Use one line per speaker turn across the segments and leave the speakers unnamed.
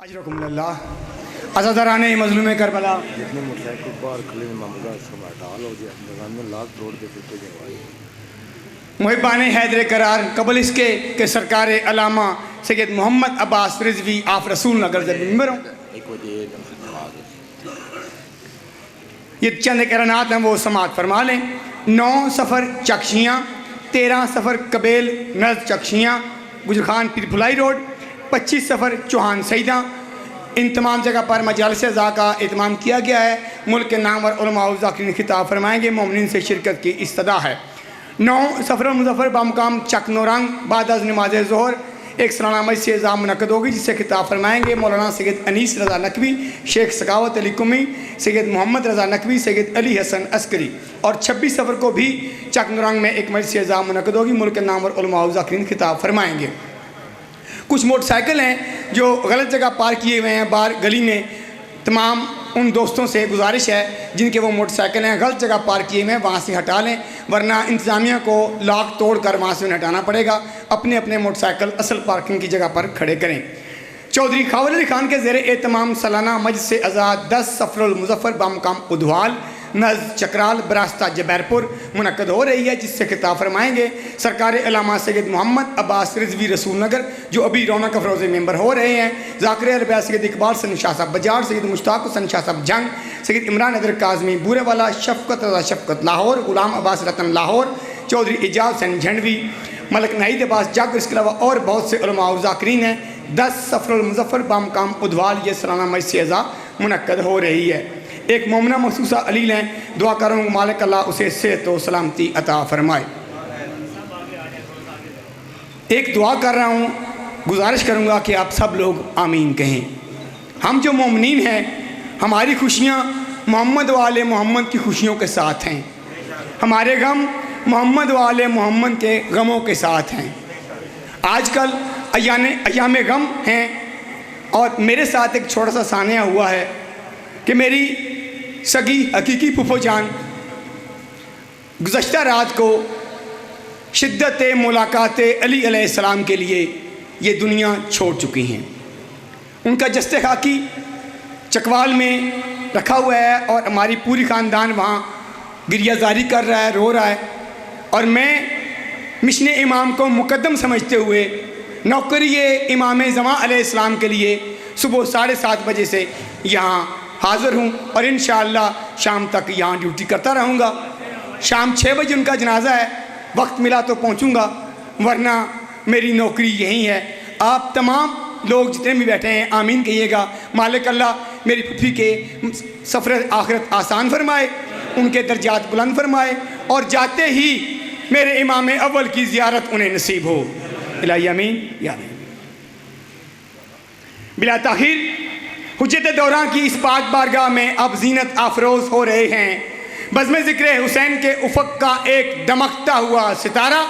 اجرکم اللہ عزاداران مظلوم کربلا
جتنے موٹرسائیکل باہر کھلے ہیں معمولات سب ہٹا لو جی اندران میں لاکھ روڈ دے پھرتے جائے
محبان حیدر قرار قبل اس کے کہ سرکار علامہ سید محمد عباس رضوی آف رسول نگر جب ممبر ہوں
ایک وجہ
یہ چند اعلانات ہیں وہ سماعت فرما لیں 9 سفر چکشیاں 13 سفر قبیل نزد چکشیاں گجرخان پیر پھلائی روڈ 25 سفر چوہان سیدہ ان تمام جگہ پر مجالس اعضاء کا اہتمام کیا گیا ہے ملک کے نامور علماء و ذاکرین خطاب فرمائیں گے مومنین سے شرکت کی استدعا ہے 9 سفر مظفر بامقام چک نورنگ بعد از نماز ظہر ایک سالانہ مجلس اعضاء منعقد ہوگی جس سے خطاب فرمائیں گے مولانا سید انیس رضا نقوی شیخ سخاوت علی قمی سید محمد رضا نقوی سید علی حسن عسکری اور 26 سفر کو بھی چک نورنگ میں ایک مجلس اعضاء منعقد ہوگی ملک کے نامور علماء و ذاکرین خطاب فرمائیں گے کچھ موٹر سائیکل ہیں جو غلط جگہ پارک کیے ہوئے ہیں باہر گلی میں تمام ان دوستوں سے گزارش ہے جن کے وہ موٹر سائیکل ہیں غلط جگہ پارک کیے ہوئے ہیں وہاں سے ہٹا لیں ورنہ انتظامیہ کو لاک توڑ کر وہاں سے انہیں ہٹانا پڑے گا اپنے اپنے موٹر سائیکل اصل پارکنگ کی جگہ پر کھڑے کریں چودھری خاور علی خان کے زیر اہتمام سالانہ مجلس اعضاء 10 سفر المظفر بامقام ادوال نزد چکرال براستہ جبیرپور منعقد ہو رہی ہے جس سے خطاب فرمائیں گے سرکار علامہ سید محمد عباس رضوی رسول نگر جو ابھی رونق افروز ممبر ہو رہے ہیں ذاکر عربیہ سید اقبال سن شاہ صاحب بجار سید مشتاق حسن شاہ صاحب جنگ سید عمران حیدر کاظمی بورے والا شفقت رضا شفقت لاہور غلام عباس رتن لاہور چودھری اعجاز حسین جھنڈوی ملک نحید عباس جگ اس کے علاوہ اور بہت سے علماء و ذاکرین ہیں 10 سفر المظفر بامقام ادوال یہ سالانہ مجلس اعضاء منعقد ہو رہی ہے ایک مومنہ مخصوصہ علیل ہیں دعا کروں مالک اللہ اسے صحت و سلامتی عطا فرمائے ایک دعا کر رہا ہوں گزارش کروں گا کہ آپ سب لوگ آمین کہیں ہم جو مومنین ہیں ہماری خوشیاں محمد و آل محمد کی خوشیوں کے ساتھ ہیں ہمارے غم محمد و آل محمد کے غموں کے ساتھ ہیں آج کل ایام غم ہیں اور میرے ساتھ ایک چھوٹا سا سانحہ ہوا ہے کہ میری سگی حقیقی پھپھو جان گزشتہ رات کو شدت ملاقات علی علیہ السلام کے لیے یہ دنیا چھوڑ چکی ہیں ان کا جسد خاکی چکوال میں رکھا ہوا ہے اور ہماری پوری خاندان وہاں گریہ زاری کر رہا ہے رو رہا ہے اور میں مشن امام کو مقدم سمجھتے ہوئے نوکری امام زمان علیہ السلام کے لیے صبح 7:30 بجے سے یہاں حاضر ہوں اور انشاءاللہ شام تک یہاں ڈیوٹی کرتا رہوں گا شام 6 بجے ان کا جنازہ ہے وقت ملا تو پہنچوں گا ورنہ میری نوکری یہی ہے آپ تمام لوگ جتنے بھی بیٹھے ہیں آمین کہیے گا مالک اللہ میری پھپھی کے سفر آخرت آسان فرمائے ان کے درجات بلند فرمائے اور جاتے ہی میرے امام اول کی زیارت انہیں نصیب ہو الہی آمین یا آمین بلا تاخیر حجت دوران کی اس پاک بارگاہ میں اب زینت افروز ہو رہے ہیں بزم ذکر حسین کے افق کا ایک دمکتا ہوا ستارہ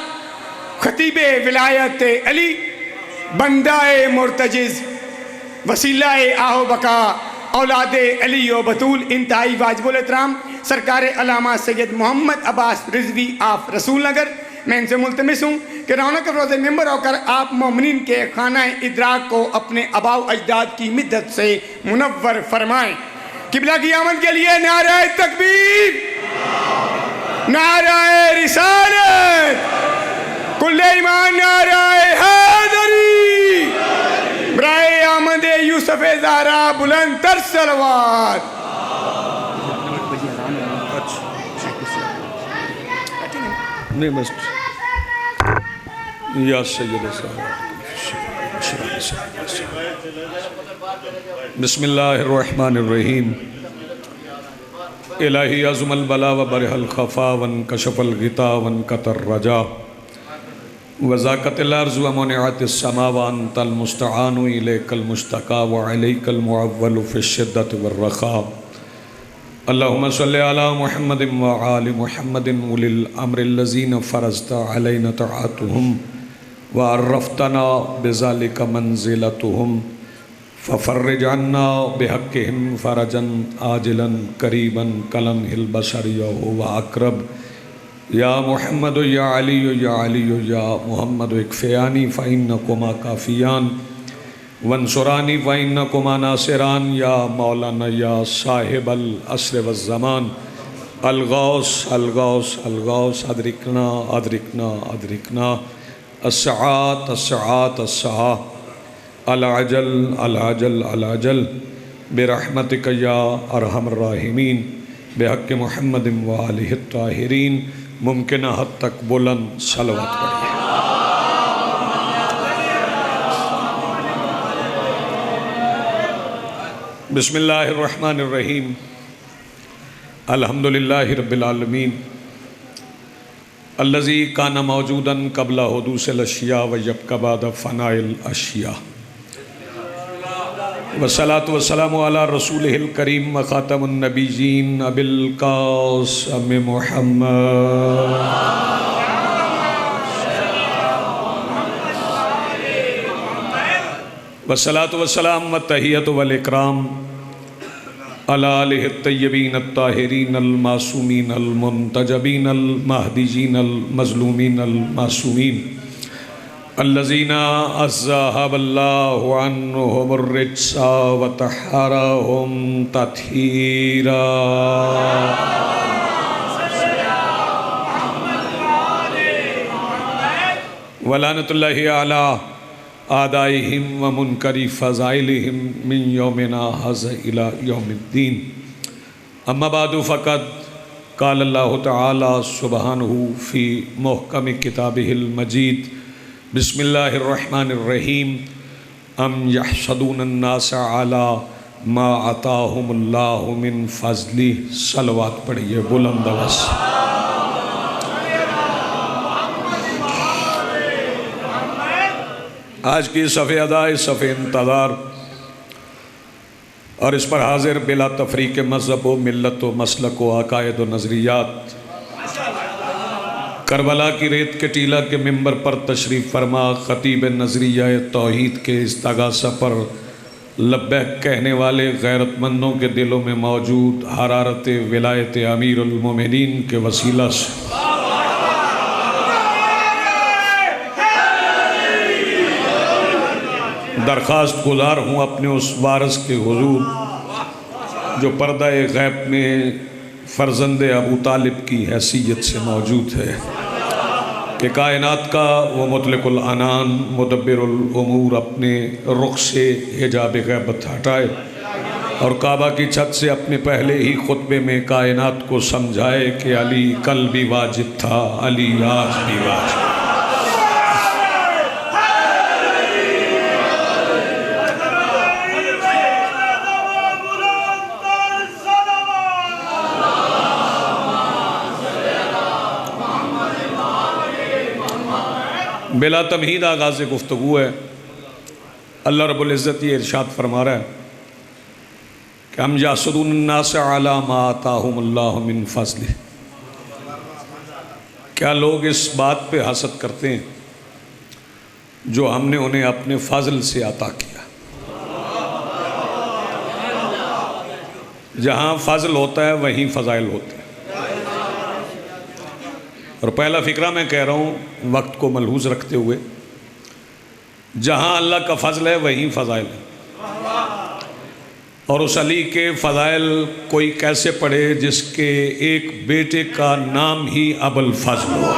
خطیب ولایت علی بندہ مرتجز وسیلہ آہ و بقا اولاد علی و بطول انتہائی واجب الاحترام سرکار علامہ سید محمد عباس رضوی آف رسول نگر میں ان سے ملتمس ہوں کہ رونق افروز ممبر ہو کر آپ مومنین کے خانہ ادراک کو اپنے آباء و اجداد کی مدت سے منور فرمائیں قبلہ کی آمد کے لیے نعرہ تکبیر نعرہ رسالت کل ایمان نعرہ حیدری برائے آمد یوسف زہرا بلند تر صلوات
نہیں بس یا سید بسم اللہ الرحمن الرحیم الہی عظم البلا و برح الخفا ون کشف الغطا ون قطر رجا وزاقت الارض و منعت السما وانت المستعان الیک المشتقا و علیک المعول فی الشدت والرخا اللہم صلی علی محمد و آل محمد اولی الامر الذین فرضت علینا طاعتهم وعرفتنا بذلک منزلتهم ففرج عنا بحقهم فرجا عاجلا قریبا کلمح البشر وهو اقرب یا محمد یا علی یا محمد اکفیانی فإنکما کافیان وانصرانی فإنکما ناصران یا مولانا یا صاحب العصر والزمان الغوث الغوث الغوث ادرکنا ادرکنا ادرکنا الساعات الساعات الساعات العجل العجل العجل برحمتک یا ارحم الراحمین بحق محمد وآلہ الطاہرین. ممکنہ حد تک بلند صلوات پڑھیے. بسم اللہ الرحمن الرحیم. الحمدللہ رب العالمین الذی کان موجودا قبل حدوث الاشیاء ویبقی بعد فناء الاشیاء والصلاة والسلام علی رسولہ الکریم وخاتم النبیین ابی القاسم محمد والصلاة والسلام والتحیۃ والاکرام علی آلہ الطیبین الطاہرین المعصومین المنتجبین المہدیین المظلومین المعصومین الذین اذھب اللہ عنہم الرجس وطہرہم تطہیرا. ولعنۃ اللہ علی آدائہم ومنکری فضائلہم من یومنا ھذا الی یوم الدین. اما بعد فقد قال اللہ تعالی سبحانہ فی محکم کتابہ المجید. بسم اللہ الرحمن الرحیم. ام یحسدون الناس علی ما عطاہم اللہ من فضلہ. صلوات پڑھیے بلند آواز. آج کی صفحہ ادائی صفحہ انتظار اور اس پر حاضر بلا تفریق مذہب و ملت و مسلک و عقائد و نظریات کربلا کی ریت کے ٹیلہ کے ممبر پر تشریف فرما خطیب نظریہ توحید کے استغاثہ پر لبیک کہنے والے غیرت مندوں کے دلوں میں موجود حرارت ولایت امیر المومنین کے وسیلہ سے درخواست گزار ہوں اپنے اس وارث کے حضور جو پردہ غیب میں فرزند ابو طالب کی حیثیت سے موجود ہے کہ کائنات کا وہ مطلق العنان مدبر الامور اپنے رخ سے حجاب غیبت ہٹائے اور کعبہ کی چھت سے اپنے پہلے ہی خطبے میں کائنات کو سمجھائے کہ علی کل بھی واجب تھا، علی آج بھی واجب. بلا تمہید آغاز گفتگو ہے. اللہ رب العزت یہ ارشاد فرما رہا ہے کہ ہم یحسدون الناس علی ما آتاہم اللہ من فضلہ. کیا لوگ اس بات پہ حسد کرتے ہیں جو ہم نے انہیں اپنے فضل سے عطا کیا. جہاں فضل ہوتا ہے وہیں فضائل ہوتے ہیں. اور پہلا فقرہ میں کہہ رہا ہوں وقت کو ملحوظ رکھتے ہوئے، جہاں اللہ کا فضل ہے وہیں فضائل ہے. اور اس علی کے فضائل کوئی کیسے پڑھے جس کے ایک بیٹے کا نام ہی ابو الفضل ہو.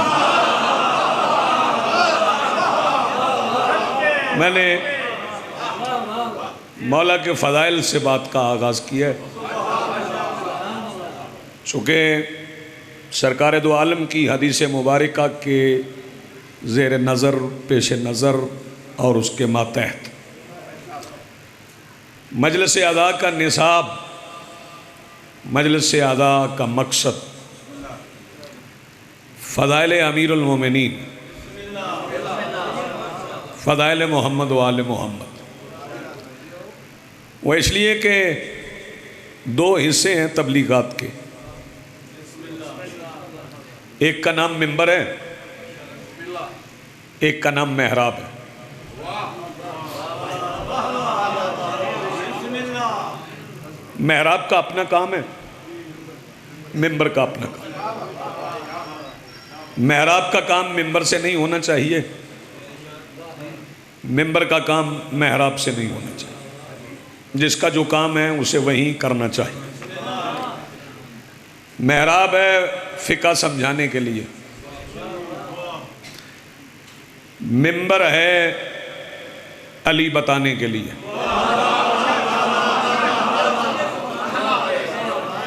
میں نے مولا کے فضائل سے بات کا آغاز کیا ہے چونکہ سرکار دو عالم کی حدیث مبارکہ کے زیر نظر، پیش نظر اور اس کے ماتحت مجلس اعضاء کا نصاب، مجلس اعضاء کا مقصد فضائل امیر المومنین، فضائل محمد و آل محمد. وہ اس لیے کہ دو حصے ہیں تبلیغات کے. ایک کا نام منبر ہے، ایک کا نام محراب ہے. محراب کا اپنا کام ہے، منبر کا اپنا کام. محراب کا کام منبر سے نہیں ہونا چاہیے، ممبر کا کام محراب سے نہیں ہونا چاہیے، جس کا جو کام ہے اسے وہیں کرنا چاہیے۔ محراب ہے فقہ سمجھانے کے لیے، ممبر ہے علی بتانے کے لیے۔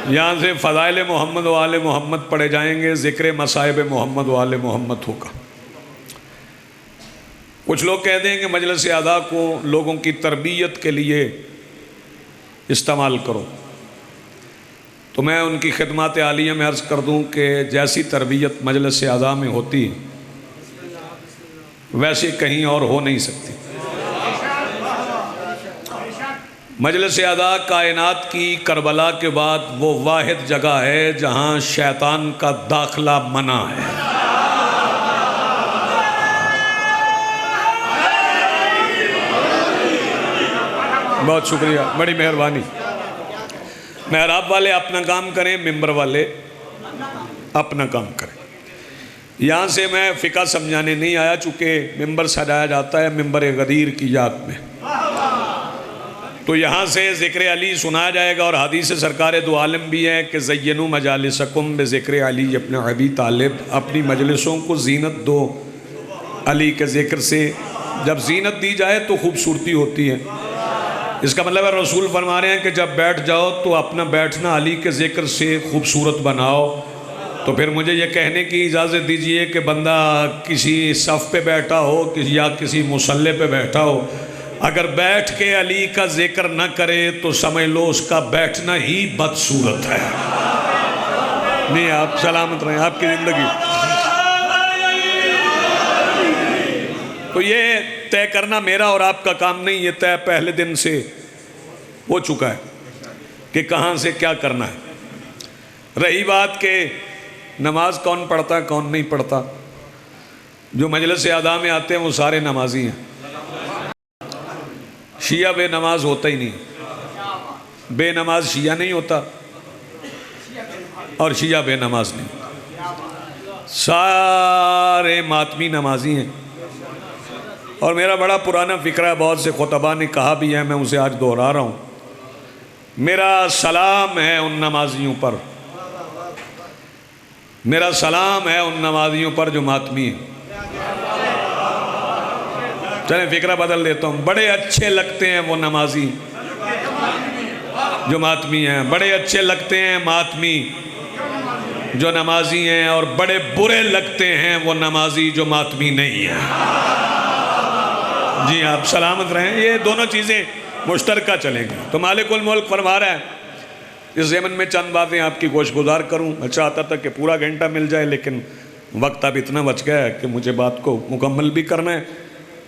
یہاں سے فضائل محمد و آل محمد پڑھے جائیں گے، ذکر مصائب محمد و آل محمد ہوگا۔ کچھ لوگ کہتے ہیں کہ مجلس اعضاء کو لوگوں کی تربیت کے لیے استعمال کرو، تو میں ان کی خدمات عالیہ میں عرض کر دوں کہ جیسی تربیت مجلس اعضاء میں ہوتی ویسے کہیں اور ہو نہیں سکتی۔ مجلس اعضاء کائنات کی کربلا کے بعد وہ واحد جگہ ہے جہاں شیطان کا داخلہ منع ہے۔ بہت شکریہ، بڑی مہربانی۔ محراب والے اپنا کام کریں، ممبر والے اپنا کام کریں۔ یہاں سے میں فقہ سمجھانے نہیں آیا، چونکہ ممبر سجایا جاتا ہے ممبر غدیر کی یاد میں، تو یہاں سے ذکر علی سنایا جائے گا، اور حدیث سرکار دو عالم بھی ہے کہ زینوا مجالسکم بذکر علی ابن ابی طالب، اپنی مجلسوں کو زینت دو علی کے ذکر سے۔ جب زینت دی جائے تو خوبصورتی ہوتی ہے۔ اس کا مطلب ہے رسول فرما رہے ہیں کہ جب بیٹھ جاؤ تو اپنا بیٹھنا علی کے ذکر سے خوبصورت بناؤ۔ تو پھر مجھے یہ کہنے کی اجازت دیجئے کہ بندہ کسی صف پہ بیٹھا ہو یا کسی مصلی پہ بیٹھا ہو، اگر بیٹھ کے علی کا ذکر نہ کرے تو سمجھ لو اس کا بیٹھنا ہی بدصورت ہے۔ نہیں، آپ سلامت رہیں، آپ کی زندگی۔ تو یہ طے کرنا میرا اور آپ کا کام نہیں، یہ طے پہلے دن سے ہو چکا ہے کہ کہاں سے کیا کرنا ہے۔ رہی بات کہ نماز کون پڑھتا ہے کون نہیں پڑھتا، جو مجلس اعضاء میں آتے ہیں وہ سارے نمازی ہیں۔ شیعہ بے نماز ہوتا ہی نہیں، بے نماز شیعہ نہیں ہوتا اور شیعہ بے نماز نہیں ہوتا، سارے ماتمی نمازی ہیں۔ اور میرا بڑا پرانا فکرہ ہے، بہت سے خطباء نے کہا بھی ہے، میں اسے آج دہرا رہا ہوں، میرا سلام ہے ان نمازیوں پر، میرا سلام ہے ان نمازیوں پر جو ماتمی ہیں۔ چلیں فکرہ بدل دیتا ہوں، بڑے اچھے لگتے ہیں وہ نمازی جو ماتمی ہیں، بڑے اچھے لگتے ہیں ماتمی جو نمازی ہیں، اور بڑے برے لگتے ہیں وہ نمازی جو ماتمی نہیں ہیں۔ جی آپ سلامت رہیں، یہ دونوں چیزیں مشترکہ چلیں گی۔ تو مالک الملک فرما رہا ہے، اس ضمن میں چند باتیں آپ کی گوش گزار کروں۔ میں چاہتا تھا کہ پورا گھنٹہ مل جائے، لیکن وقت اب اتنا بچ گیا ہے کہ مجھے بات کو مکمل بھی کرنا ہے۔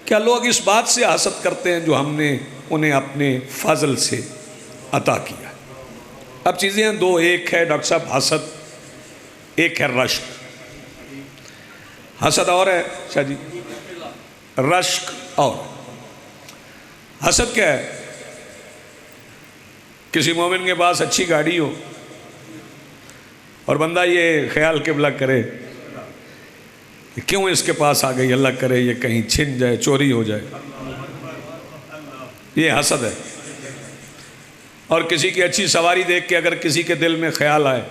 کیا لوگ اس بات سے حسد کرتے ہیں جو ہم نے انہیں اپنے فضل سے عطا کیا؟ اب چیزیں ہیں دو، ایک ہے ڈاکٹر صاحب حسد، ایک ہے رشک۔ حسد اور ہے شاہ جی، رشک اور۔ حسد کیا ہے؟ کسی مومن کے پاس اچھی گاڑی ہو اور بندہ یہ خیال قبلہ کرے کہ کیوں اس کے پاس آ گئی، اللہ کرے یہ کہیں چھن جائے، چوری ہو جائے، یہ حسد ہے۔ اور کسی کی اچھی سواری دیکھ کے اگر کسی کے دل میں خیال آئے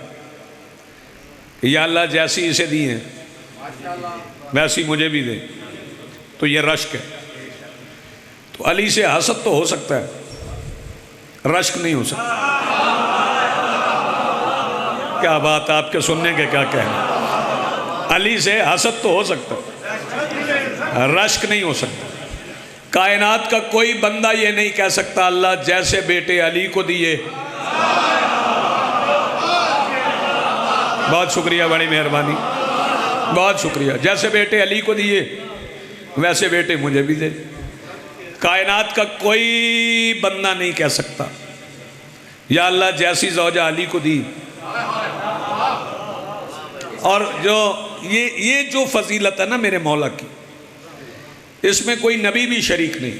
کہ یا اللہ جیسی اسے دی ہیں ویسی مجھے بھی دے، تو یہ رشک ہے۔ تو علی سے حسد تو ہو سکتا ہے، رشک نہیں ہو سکتا۔ کیا بات آپ کے سننے کے کیا کہنا، علی سے حسد تو ہو سکتا ہے، رشک نہیں ہو سکتا۔ کائنات کا کوئی بندہ یہ نہیں کہہ سکتا اللہ جیسے بیٹے علی کو دیے۔ بہت شکریہ، بڑی مہربانی، بہت شکریہ۔ جیسے بیٹے علی کو دیے ویسے بیٹے مجھے بھی دے۔ کائنات کا کوئی بندہ نہیں کہہ سکتا یا اللہ جیسی زوجہ علی کو دی۔ اور یہ جو فضیلت ہے نا میرے مولا کی، اس میں کوئی نبی بھی شریک نہیں۔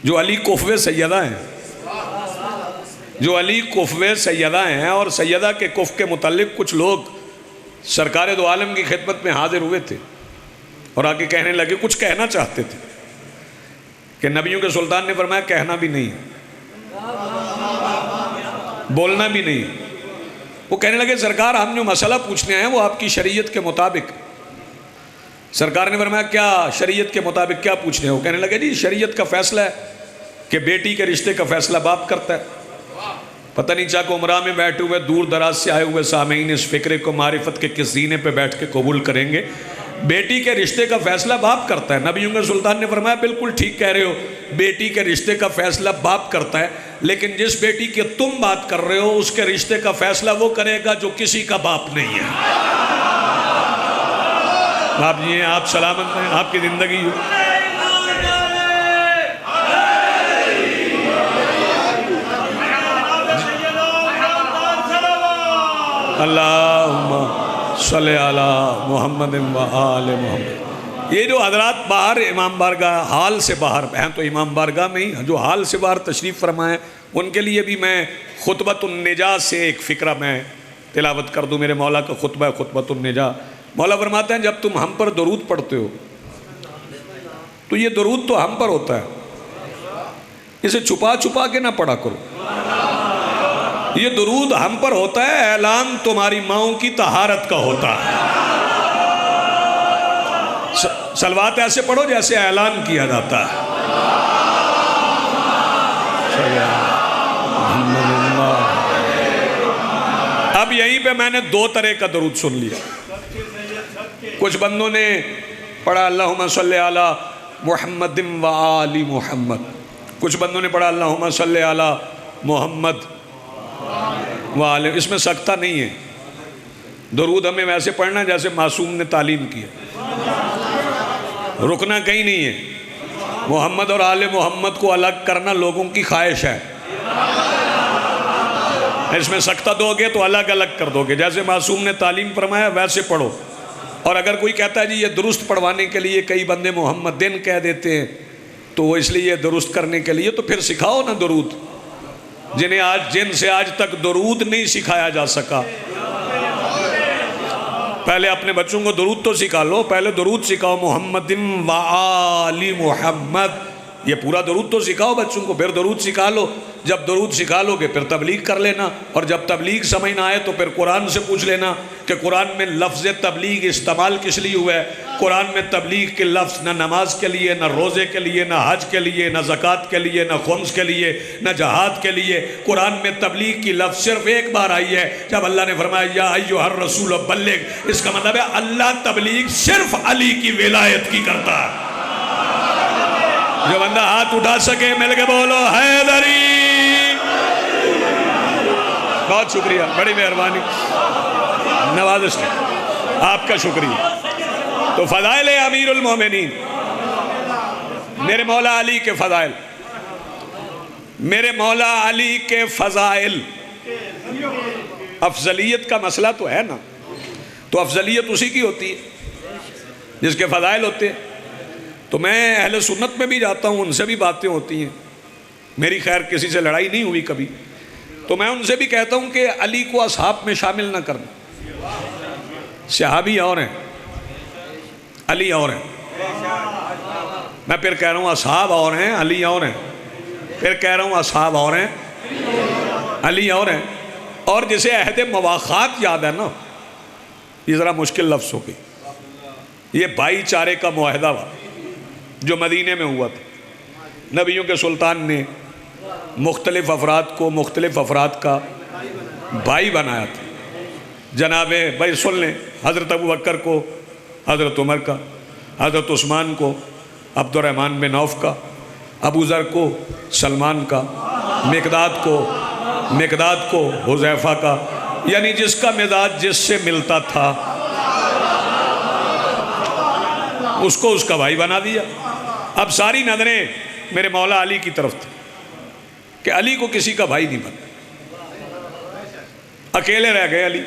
جو علی کفو سیدہ ہیں، جو علی کفو سیدہ ہیں، اور سیدہ کے کف کے متعلق کچھ لوگ سرکار دو عالم کی خدمت میں حاضر ہوئے تھے اور آگے کہنے لگے، کچھ کہنا چاہتے تھے۔ کہ نبیوں کے سلطان نے فرمایا کہنا بھی نہیں، بولنا بھی نہیں۔ وہ کہنے لگے سرکار ہم جو مسئلہ پوچھنے آئے ہیں وہ آپ کی شریعت کے مطابق۔ سرکار نے فرمایا کیا شریعت کے مطابق کیا پوچھنے ہیں؟ وہ کہنے لگے جی شریعت کا فیصلہ ہے کہ بیٹی کے رشتے کا فیصلہ باپ کرتا ہے۔ پتہ نہیں چاہ کہ عمرہ میں بیٹھے ہوئے دور دراز سے آئے ہوئے سامعین اس فکرے کو معرفت کے کس زینے پہ بیٹھ کے قبول کریں گے۔ بیٹی کے رشتے کا فیصلہ باپ کرتا ہے۔ نبیوں کے سلطان نے فرمایا بالکل ٹھیک کہہ رہے ہو، بیٹی کے رشتے کا فیصلہ باپ کرتا ہے، لیکن جس بیٹی کی تم بات کر رہے ہو اس کے رشتے کا فیصلہ وہ کرے گا جو کسی کا باپ نہیں ہے۔ آپ جی ہیں، آپ سلامت ہیں، آپ کی زندگی ہو۔ اللہم صلی علی محمد و آل محمد۔ یہ جو حضرات باہر امام بارگاہ حال سے باہر ہیں تو امام بارگاہ میں ہی جو حال سے باہر تشریف فرمائیں ان کے لیے بھی میں خطبۃ النجاہ سے ایک فقرہ میں تلاوت کر دوں۔ میرے مولا کا خطبہ ہے خطبۃ النجاہ۔ مولا فرماتے ہیں جب تم ہم پر درود پڑھتے ہو تو یہ درود تو ہم پر ہوتا ہے، اسے چھپا چھپا کے نہ پڑھا کرو۔ یہ درود ہم پر ہوتا ہے، اعلان تمہاری ماؤں کی طہارت کا ہوتا ہے۔ صلوات ایسے پڑھو جیسے اعلان کیا جاتا ہے۔ اب یہیں پہ میں نے دو طرح کا درود سن لیا۔ کچھ بندوں نے پڑھا اللہم صلی علی محمد و آل محمد، کچھ بندوں نے پڑھا اللہم صلی علی محمد و آل۔ اس میں سکتہ نہیں ہے، درود ہمیں ویسے پڑھنا جیسے معصوم نے تعلیم کی ہے، رکنا کہیں نہیں ہے۔ محمد اور آل محمد کو الگ کرنا لوگوں کی خواہش ہے، اس میں سکتہ دو گے تو الگ الگ کر دو گے، جیسے معصوم نے تعلیم فرمایا ویسے پڑھو۔ اور اگر کوئی کہتا ہے جی یہ درست پڑھوانے کے لیے کئی بندے محمد دن کہہ دیتے ہیں تو وہ اس لیے درست کرنے کے لیے، تو پھر سکھاؤ نا درود، جن سے آج تک درود نہیں سکھایا جا سکا۔ پہلے اپنے بچوں کو درود تو سکھا لو، پہلے درود سکھاؤ محمد و آل محمد، یہ پورا درود تو سکھاؤ بچوں کو، پھر درود سکھا لو۔ جب درود سکھا لو گے پھر تبلیغ کر لینا، اور جب تبلیغ سمجھ نہ آئے تو پھر قرآن سے پوچھ لینا کہ قرآن میں لفظ تبلیغ استعمال کس لیے ہوا ہے۔ قرآن میں تبلیغ کے لفظ نہ نماز کے لیے، نہ روزے کے لیے، نہ حج کے لیے، نہ زکوٰۃ کے لیے، نہ خمس کے لیے، نہ جہاد کے لیے۔ قرآن میں تبلیغ کی لفظ صرف ایک بار آئی ہے جب اللہ نے فرمایا یا ایھا الرسول بلغ، اس کا مطلب ہے اللہ تبلیغ صرف علی کی ولایت کی کرتا ہے۔ جو بندہ ہاتھ اٹھا سکے مل کے بولو حیدری۔ بہت شکریہ، بڑی مہربانی، نوازش آپ کا شکریہ۔ تو فضائل امیر المومنین، میرے مولا علی کے فضائل، میرے مولا علی کے فضائل۔ افضلیت کا مسئلہ تو ہے نا، تو افضلیت اسی کی ہوتی ہے جس کے فضائل ہوتے ہیں۔ تو میں اہل سنت میں بھی جاتا ہوں، ان سے بھی باتیں ہوتی ہیں، میری خیر کسی سے لڑائی نہیں ہوئی کبھی، تو میں ان سے بھی کہتا ہوں کہ علی کو اصحاب میں شامل نہ کرنا۔ صحابی اور ہیں، علی اور ہیں، میں پھر کہہ رہا ہوں اصحاب اور ہیں، علی اور ہیں، پھر کہہ رہا ہوں اصحاب اور ہیں، علی اور ہیں۔ اور جسے عہد مواخات یاد ہے نا، یہ ذرا مشکل لفظ ہو گئی، یہ بھائی چارے کا معاہدہ ہوا جو مدینے میں ہوا تھا۔ نبیوں کے سلطان نے مختلف افراد کو مختلف افراد کا بھائی بنایا تھا۔ جناب بھائی سن لیں، حضرت ابو بکر کو حضرت عمر کا، حضرت عثمان کو عبد الرحمن بن عوف کا، ابو ذر کو سلمان کا، مقداد کو حذیفہ کا، یعنی جس کا مزاج جس سے ملتا تھا اس کو اس کا بھائی بنا دیا۔ اب ساری نظریں میرے مولا علی کی طرف تھی کہ علی کو کسی کا بھائی نہیں بنا، اکیلے رہ گئے علی۔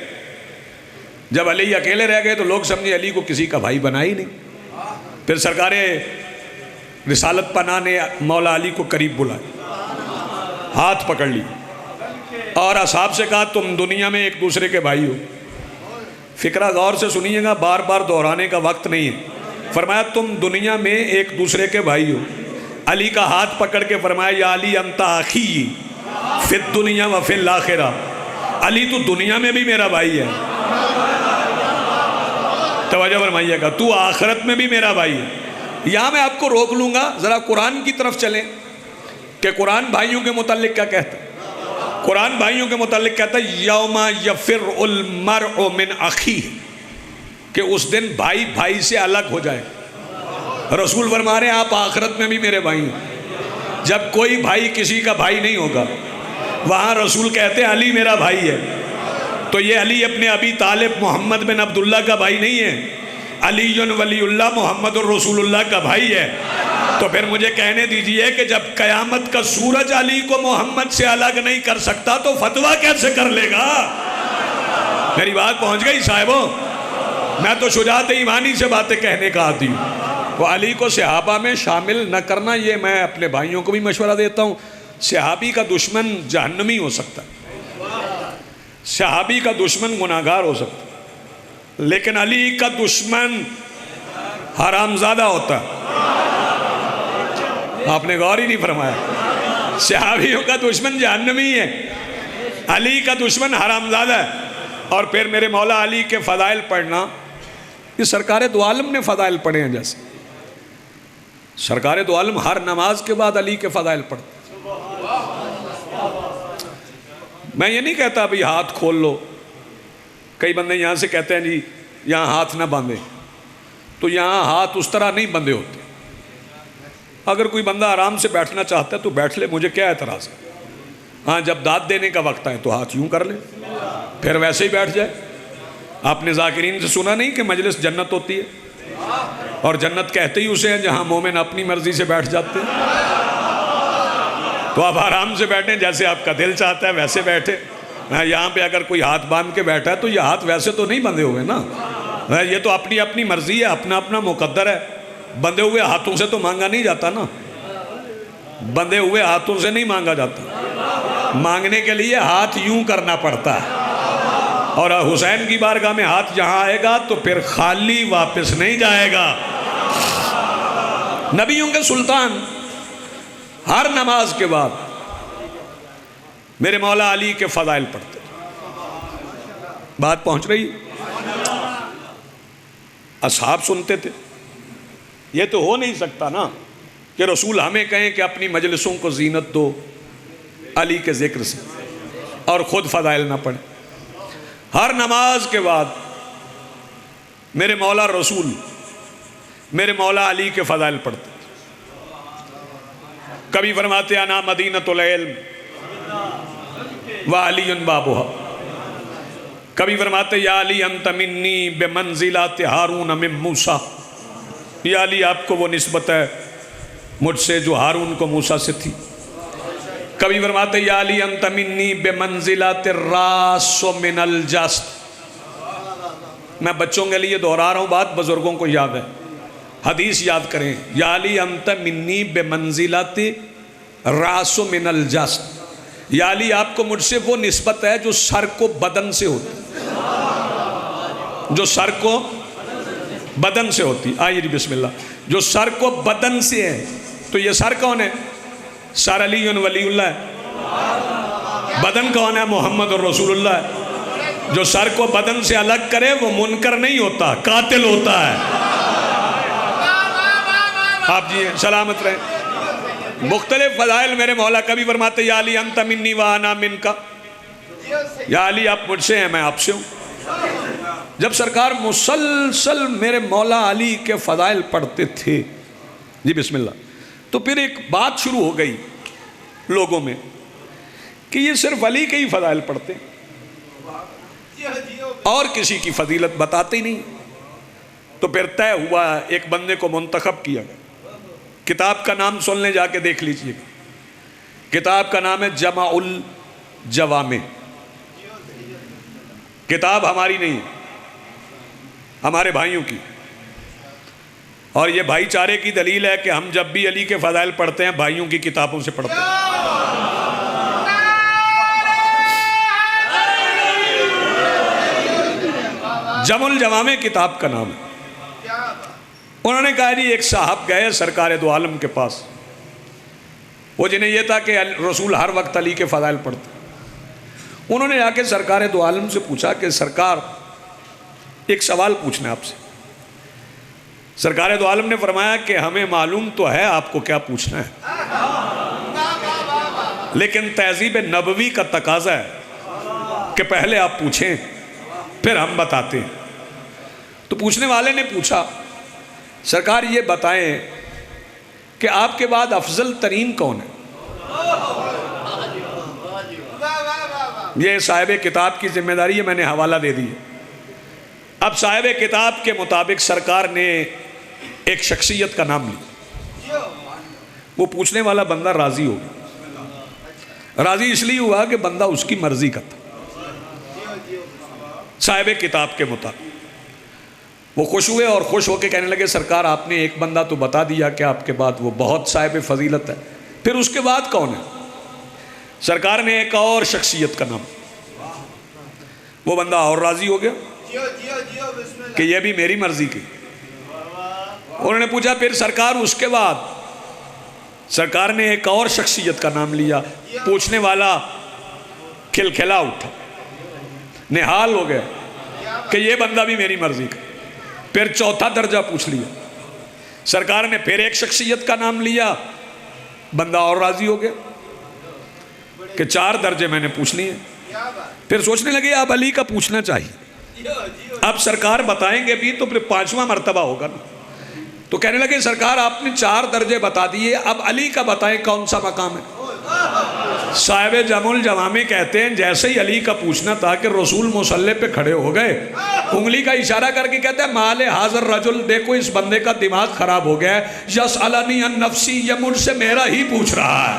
جب علی اکیلے رہ گئے تو لوگ سمجھے علی کو کسی کا بھائی بنا ہی نہیں۔ پھر سرکار رسالت پناہ نے مولا علی کو قریب بلائے، ہاتھ پکڑ لی اور اصحاب سے کہا تم دنیا میں ایک دوسرے کے بھائی ہو۔ فقرہ غور سے سنیے گا، بار بار دہرانے کا وقت نہیں ہے۔ فرمایا تم دنیا میں ایک دوسرے کے بھائی ہو، علی کا ہاتھ پکڑ کے فرمایا یا علی انت اخی فی الدنیا و فی الاخرہ، علی تو دنیا میں بھی میرا بھائی ہے، توجہ فرمائیے گا، تو آخرت میں بھی میرا بھائی ہے۔ یہاں میں آپ کو روک لوں گا، ذرا قرآن کی طرف چلیں کہ قرآن بھائیوں کے متعلق کیا کہتا ہے۔ قرآن بھائیوں کے متعلق کہتا ہے یوم یفر المرء من اخیہ، کہ اس دن بھائی بھائی سے الگ ہو جائے۔ رسول فرما رہے ہیں آپ آخرت میں بھی میرے بھائی ہیں، جب کوئی بھائی کسی کا بھائی نہیں ہوگا، وہاں رسول کہتے ہیں علی میرا بھائی ہے۔ تو یہ علی اپنے ابی طالب محمد بن عبداللہ کا بھائی نہیں ہے، علی ولی اللہ محمد الرسول اللہ کا بھائی ہے۔ تو پھر مجھے کہنے دیجئے کہ جب قیامت کا سورج علی کو محمد سے الگ نہیں کر سکتا تو فتویٰ کیسے کر لے گا؟ میری بات پہنچ گئی صاحبوں؟ میں تو شجاعت ایمانی سے باتیں کہنے کا عادی ہوں۔ وہ علی کو صحابہ میں شامل نہ کرنا، یہ میں اپنے بھائیوں کو بھی مشورہ دیتا ہوں۔ صحابی کا دشمن جہنمی ہو سکتا ہے، صحابی کا دشمن گناہگار ہو سکتا ہے، لیکن علی کا دشمن حرامزادہ ہوتا ہے۔ آپ نے غور ہی نہیں فرمایا، صحابیوں کا دشمن جہنمی ہے، علی کا دشمن حرامزادہ ہے۔ اور پھر میرے مولا علی کے فضائل پڑھنا، یہ سرکار دو عالم نے فضائل پڑھے ہیں، جیسے سرکار دو عالم ہر نماز کے بعد علی کے فضائل پڑھتے۔ میں یہ نہیں کہتا ابھی ہاتھ کھول لو، کئی بندے یہاں سے کہتے ہیں جی یہاں ہاتھ نہ باندھیں، تو یہاں ہاتھ اس طرح نہیں بندھے ہوتے۔ اگر کوئی بندہ آرام سے بیٹھنا چاہتا ہے تو بیٹھ لے، مجھے کیا اعتراض ہے۔ ہاں جب داد دینے کا وقت آئے تو ہاتھ یوں کر لے، پھر ویسے ہی بیٹھ جائے۔ آپ نے ذاکرین سے سنا نہیں کہ مجلس جنت ہوتی ہے، اور جنت کہتے ہی اسے ہیں جہاں مومن اپنی مرضی سے بیٹھ جاتے ہیں۔ تو آپ آرام سے بیٹھیں، جیسے آپ کا دل چاہتا ہے ویسے بیٹھے۔ یہاں پہ اگر کوئی ہاتھ باندھ کے بیٹھا ہے تو یہ ہاتھ ویسے تو نہیں بندھے ہوئے نا، یہ تو اپنی اپنی مرضی ہے، اپنا اپنا مقدر ہے۔ بندھے ہوئے ہاتھوں سے تو مانگا نہیں جاتا نا، بندھے ہوئے ہاتھوں سے نہیں مانگا جاتا، مانگنے کے لیے ہاتھ یوں کرنا پڑتا ہے۔ اور حسین کی بارگاہ میں ہاتھ جہاں آئے گا تو پھر خالی واپس نہیں جائے گا۔ نبیوں کے سلطان ہر نماز کے بعد میرے مولا علی کے فضائل پڑھتے۔ بات پہنچ رہی؟ اصحاب سنتے تھے۔ یہ تو ہو نہیں سکتا نا کہ رسول ہمیں کہیں کہ اپنی مجلسوں کو زینت دو علی کے ذکر سے اور خود فضائل نہ پڑھیں۔ ہر نماز کے بعد میرے مولا رسول میرے مولا علی کے فضائل پڑھتے۔ کبھی فرماتے انا مدینۃ العلم وعلی بابها، کبھی فرماتے یا علی انت منی بمنزلۃ ہارون من موسیٰ، یا علی آپ کو وہ نسبت ہے مجھ سے جو ہارون کو موسیٰ سے تھی۔ کبھی فرماتے یا علی انت منی بمنزلۃ الراس من الجسد۔ میں بچوں کے لیے دہرا رہا ہوں بات، بزرگوں کو یاد ہے، حدیث یاد کریں۔ یا علی انت منی بمنزلۃ راس من الجسد، یا علی آپ کو مجھ سے وہ نسبت ہے جو سر کو بدن سے ہوتی، جو سر کو بدن سے ہوتی۔ آئیے جی بسم اللہ۔ جو سر کو بدن سے ہے، تو یہ سر کون ہے؟ سر علی ولی اللہ ہے۔ بدن کون ہے؟ محمد الرسول اللہ ہے۔ جو سر کو بدن سے الگ کرے وہ منکر نہیں ہوتا، قاتل ہوتا ہے۔ آپ جی سلامت رہیں۔ مختلف فضائل میرے مولا کبھی فرماتے یا علی انت منی وانا منکا، یا علی آپ مجھ سے ہیں میں آپ سے ہوں۔ جب سرکار مسلسل میرے مولا علی کے فضائل پڑھتے تھے، جی بسم اللہ، تو پھر ایک بات شروع ہو گئی لوگوں میں کہ یہ صرف علی کے ہی فضائل پڑھتے اور کسی کی فضیلت بتاتے ہی نہیں۔ تو پھر طے ہوا، ایک بندے کو منتخب کیا گیا۔ کتاب کا نام سن لیں، جا کے دیکھ لیجئے۔ کتاب کا نام ہے جمع الجوامع۔ کتاب ہماری نہیں، ہمارے بھائیوں کی، اور یہ بھائی چارے کی دلیل ہے کہ ہم جب بھی علی کے فضائل پڑھتے ہیں بھائیوں کی کتابوں سے پڑھتے ہیں۔ جمع الجوامع کتاب کا نام ہے۔ انہوں نے کہا جی ایک صاحب گئے سرکار دو عالم کے پاس، وہ جنہیں یہ تھا کہ رسول ہر وقت علی کے فضائل پڑھتے. انہوں نے آ کے سرکار دو عالم سے پوچھا کہ سرکار ایک سوال پوچھنا ہے آپ سے. سرکار دو عالم نے فرمایا کہ ہمیں معلوم تو ہے آپ کو کیا پوچھنا ہے, لیکن تہذیب نبوی کا تقاضا ہے کہ پہلے آپ پوچھیں پھر ہم بتاتے ہیں. تو پوچھنے والے نے پوچھا سرکار یہ بتائیں کہ آپ کے بعد افضل ترین کون ہے؟ یہ صاحب کتاب کی ذمہ داری ہے, میں نے حوالہ دے دی. اب صاحب کتاب کے مطابق سرکار نے ایک شخصیت کا نام لیا. وہ پوچھنے والا بندہ راضی ہو گیا. راضی اس لیے ہوا کہ بندہ اس کی مرضی کا تھا صاحب کتاب کے مطابق. وہ خوش ہوئے اور خوش ہو کے کہنے لگے سرکار آپ نے ایک بندہ تو بتا دیا کہ آپ کے بعد وہ بہت صاحب فضیلت ہے, پھر اس کے بعد کون ہے؟ سرکار نے ایک اور شخصیت کا نام. وہ بندہ اور راضی ہو گیا کہ یہ بھی میری مرضی کی. انہوں نے پوچھا پھر سرکار اس کے بعد؟ سرکار نے ایک اور شخصیت کا نام لیا. پوچھنے والا کھلکھلا اٹھا, نہال ہو گیا کہ یہ بندہ بھی میری مرضی کا. پھر چوتھا درجہ پوچھ لیا. سرکار نے پھر ایک شخصیت کا نام لیا. بندہ اور راضی ہو گیا کہ 4 درجے میں نے پوچھ لیے. پھر سوچنے لگے اب علی کا پوچھنا چاہیے. اب سرکار بتائیں گے بھی تو پھر 5واں مرتبہ ہوگا نا. تو کہنے لگے سرکار آپ نے 4 درجے بتا دیے, اب علی کا بتائیں کون سا مقام ہے. صاحب جامع الجوامع کہتے ہیں جیسے ہی علی کا پوچھنا تھا کہ رسول مصلی پہ کھڑے ہو گئے, انگلی کا اشارہ کر کے کہتے ہیں مال حاضر رجل, دیکھو اس بندے کا دماغ خراب ہو گیا ہے. یسألنی عن نفسی, یہ مجھ سے میرا ہی پوچھ رہا ہے.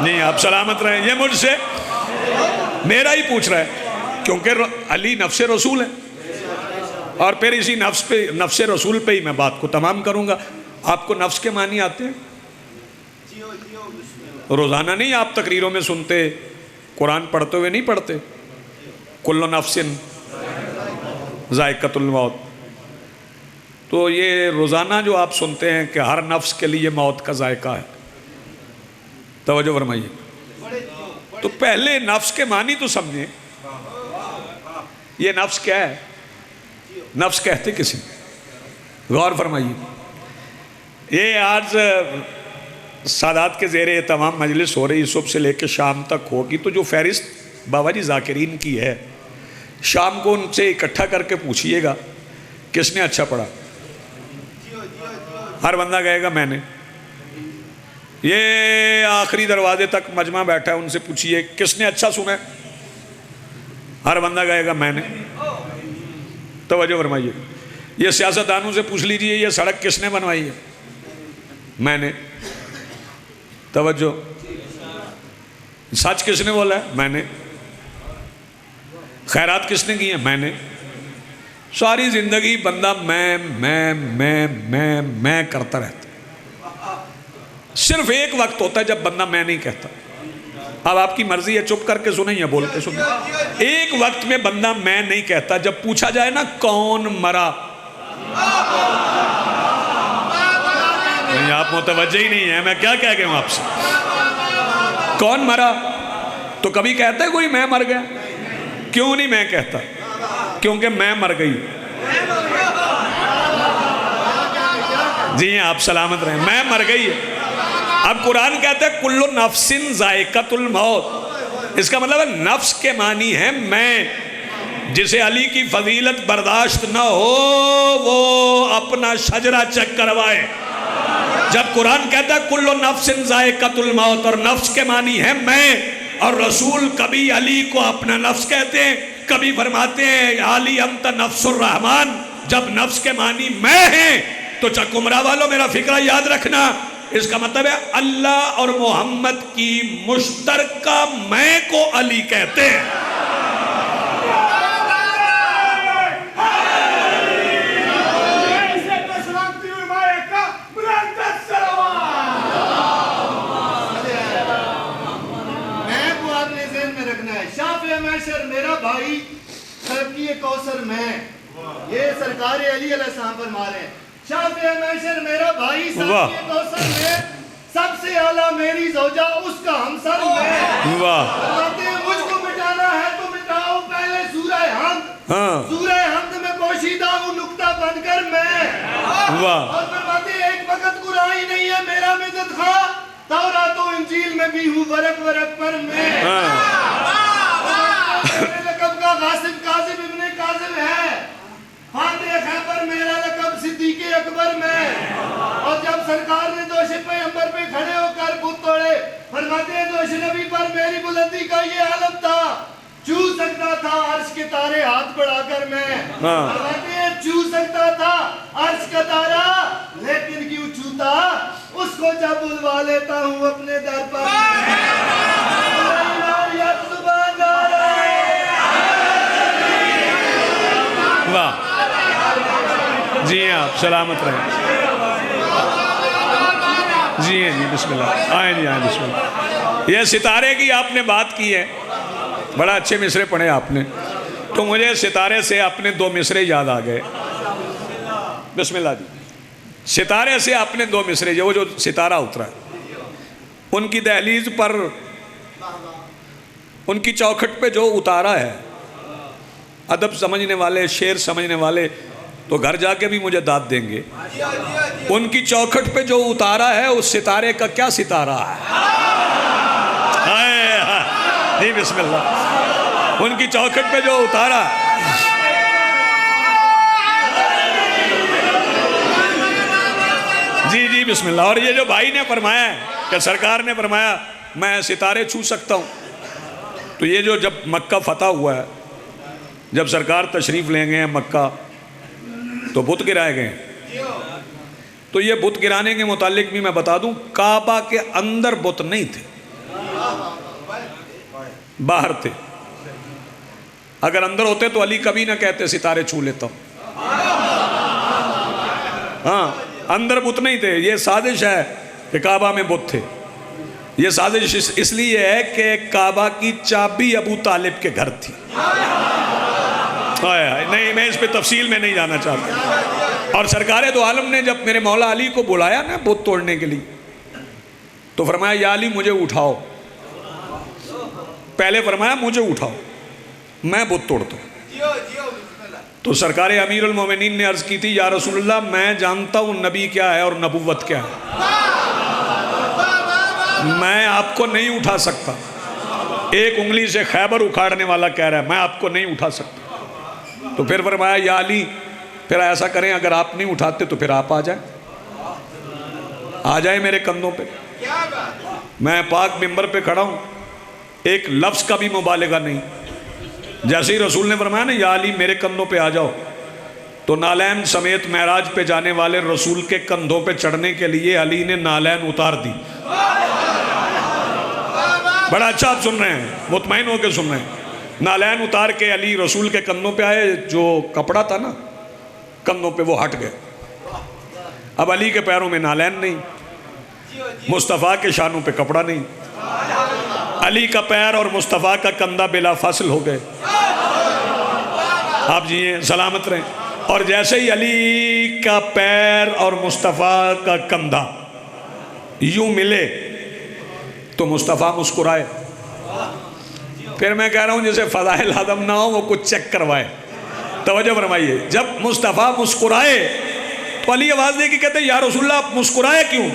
نہیں آپ سلامت رہیں, یہ مجھ سے میرا ہی پوچھ رہا ہے, کیونکہ علی نفس رسول ہے. اور پھر اسی نفس رسول پہ ہی میں بات کو تمام کروں گا. آپ کو نفس کے معنی آتے ہیں؟ روزانہ نہیں آپ تقریروں میں سنتے, قرآن پڑھتے ہوئے نہیں پڑھتے کل نفس ذائقۃ الموت. تو یہ روزانہ جو آپ سنتے ہیں کہ ہر نفس کے لیے موت کا ذائقہ ہے. توجہ فرمائیے. تو پہلے نفس کے معنی تو سمجھیں. یہ نفس کیا ہے؟ نفس کہتے کسی, غور فرمائیے. یہ آج سادات کے زیر اہتمام مجلس ہو رہی, صبح سے لے کے شام تک ہوگی. تو جو فہرست بابا جی ذاکرین کی ہے, شام کو ان سے اکٹھا کر کے پوچھئے گا کس نے اچھا پڑھا. ہر بندہ کہے گا میں نے. یہ آخری دروازے تک مجمع بیٹھا ہے, ان سے پوچھئے کس نے اچھا سنا ہے. ہر بندہ کہے گا میں نے. توجہ فرمائیے. یہ سیاستدانوں سے پوچھ لیجئے یہ سڑک کس نے بنوائی ہے, میں نے. توجہ. سچ کس نے بولا ہے, میں نے. خیرات کس نے کی ہے, میں نے. ساری زندگی بندہ میں کرتا رہتا. صرف ایک وقت ہوتا ہے جب بندہ میں نہیں کہتا. اب آپ کی مرضی ہے چپ کر کے سنیں یا بول کے سنیں. ایک وقت میں بندہ میں نہیں کہتا جب پوچھا جائے نا کون مرا. نہیں آپ متوجہ ہی نہیں ہیں, میں کیا کہہ گیا ہوں آپ سے. کون مرا تو کبھی کہتا ہے کوئی میں مر گیا. کیوں نہیں میں کہتا؟ کیونکہ میں مر گئی. جی آپ سلامت رہیں, میں مر گئی ہے. اب قرآن کہتا ہے کل نفس ذائقۃ الموت. اس کا مطلب ہے نفس کے معنی ہے میں. جسے علی کی فضیلت برداشت نہ ہو وہ اپنا شجرہ چیک کروائے. جب قرآن کہتا ہے کل نفس ذائقۃ الموت اور نفس کے معنی ہے میں, اور رسول کبھی علی کو اپنا نفس کہتے ہیں, کبھی فرماتے ہیں علی انت نفس الرحمن. جب نفس کے معنی میں ہیں تو چکمرہ والوں میرا فکرہ یاد رکھنا, اس کا مطلب ہے اللہ اور محمد کی مشترکہ میں کو علی کہتے ہیں.
میرا بھائی سرکی کوثر میں, یہ سرکار علی علیہ السلام فرما رہے ہیں. شافع محشر میرا بھائی سرکی کوثر میں, سب سے اعلیٰ میری زوجہ اس کا ہمسر میں.
واہ
فرماتے ہیں مجھ کو مٹانا ہے تو مٹاؤ پہلے سورہ حمد.
ہاں
سورہ حمد میں پوشیدہ ہوں نقطہ بن کر میں.
واہ
اور فرماتے ہیں ایک وقت قرآن ہی نہیں ہے میرا مدد خواہ, تورات و انجیل میں بھی ہوں ورق ورق پر میں. میرے لقب کا غاصب کاذب ابن کاذب ہے. فاتح خیبر میرا لقب صدیق اکبر میں. اور جب سرکار نے دوش پیغمبر پہ کھڑے ہو کر بت توڑے, فرماتے ہیں دوش نبی پر میری بلندی کا یہ عالم تھا, چھو سکتا تھا عرش کے تارے ہاتھ بڑھا کر میں. فرماتے ہیں چھو سکتا تھا عرش کا تارا, لیکن کیوں چھوتا اس کو جب بلوا لیتا ہوں اپنے در پر.
واہ جی ہاں آپ سلامت رہیں. جی ہیں جی بسم اللہ, آئیں جی آئیں بسم اللہ. یہ ستارے کی آپ نے بات کی ہے, بڑا اچھے مصرے پڑھے آپ نے, تو مجھے ستارے سے اپنے 2 مصرے یاد آ گئے. بسم اللہ جی. ستارے سے اپنے 2 مصرے, وہ جو ستارہ اترا ہے ان کی دہلیز پر, ان کی چوکھٹ پہ جو اتارا ہے, ادب سمجھنے والے, شعر سمجھنے والے تو گھر جا کے بھی مجھے داد دیں گے. ان کی چوکھٹ پہ جو اتارا ہے اس ستارے کا کیا ستارہ ہے؟ جی بسم اللہ. ان کی چوکھٹ پہ جو اتارا ہے, جی جی بسم اللہ. اور یہ جو بھائی نے فرمایا ہے کہ سرکار نے فرمایا میں ستارے چھو سکتا ہوں, تو یہ جو جب مکہ فتح ہوا ہے, جب سرکار تشریف لیں گے ہیں مکہ, تو بت گرائے گئے. تو یہ بت گرانے کے متعلق بھی میں بتا دوں, کعبہ کے اندر بت نہیں تھے, باہر تھے. اگر اندر ہوتے تو علی کبھی نہ کہتے ستارے چھو لیتا ہوں. ہاں اندر بت نہیں تھے. یہ سازش ہے کہ کعبہ میں بت تھے. یہ سازش اس لیے ہے کہ کعبہ کی چابی ابو طالب کے گھر تھی. نہیں میں اس پہ تفصیل میں نہیں جانا چاہتا. اور سرکار دو عالم نے جب میرے مولا علی کو بلایا نا بت توڑنے کے لیے, تو فرمایا یا علی مجھے اٹھاؤ. پہلے فرمایا مجھے اٹھاؤ میں بت توڑتا ہوں. تو سرکار امیر المومنین نے عرض کی تھی یا رسول اللہ میں جانتا ہوں نبی کیا ہے اور نبوت کیا ہے, میں آپ کو نہیں اٹھا سکتا. ایک انگلی سے خیبر اکھاڑنے والا کہہ رہا ہے میں آپ کو نہیں اٹھا سکتا. تو پھر فرمایا یا علی پھر ایسا کریں, اگر آپ نہیں اٹھاتے تو پھر آپ آ جائیں میرے کندھوں پہ. میں پاک منبر پہ کھڑا ہوں, ایک لفظ کا بھی مبالغہ نہیں. جیسے ہی رسول نے فرمایا نا یا علی میرے کندھوں پہ آ جاؤ, تو نالین سمیت معراج پہ جانے والے رسول کے کندھوں پہ چڑھنے کے لیے علی نے نالین اتار دی. بڑا اچھا آپ سن رہے ہیں, مطمئن ہو کے سن رہے ہیں. نالین اتار کے علی رسول کے کندھوں پہ آئے, جو کپڑا تھا نا کندھوں پہ وہ ہٹ گئے. اب علی کے پیروں میں نالین نہیں, مصطفیٰ کے شانوں پہ کپڑا نہیں, علی کا پیر اور مصطفیٰ کا کندھا بلا فاصل ہو گئے. آپ جیئیں سلامت رہیں. اور جیسے ہی علی کا پیر اور مصطفیٰ کا کندھا یوں ملے تو مصطفیٰ مسکرائے. پھر میں کہہ رہا ہوں جسے فضائل آدم نہ ہو وہ کچھ چیک کروائے. توجہ فرمائیے, جب مصطفیٰ مسکرائے تو علی آواز دے کے کہتے ہیں یا رسول اللہ آپ مسکرائے کیوں؟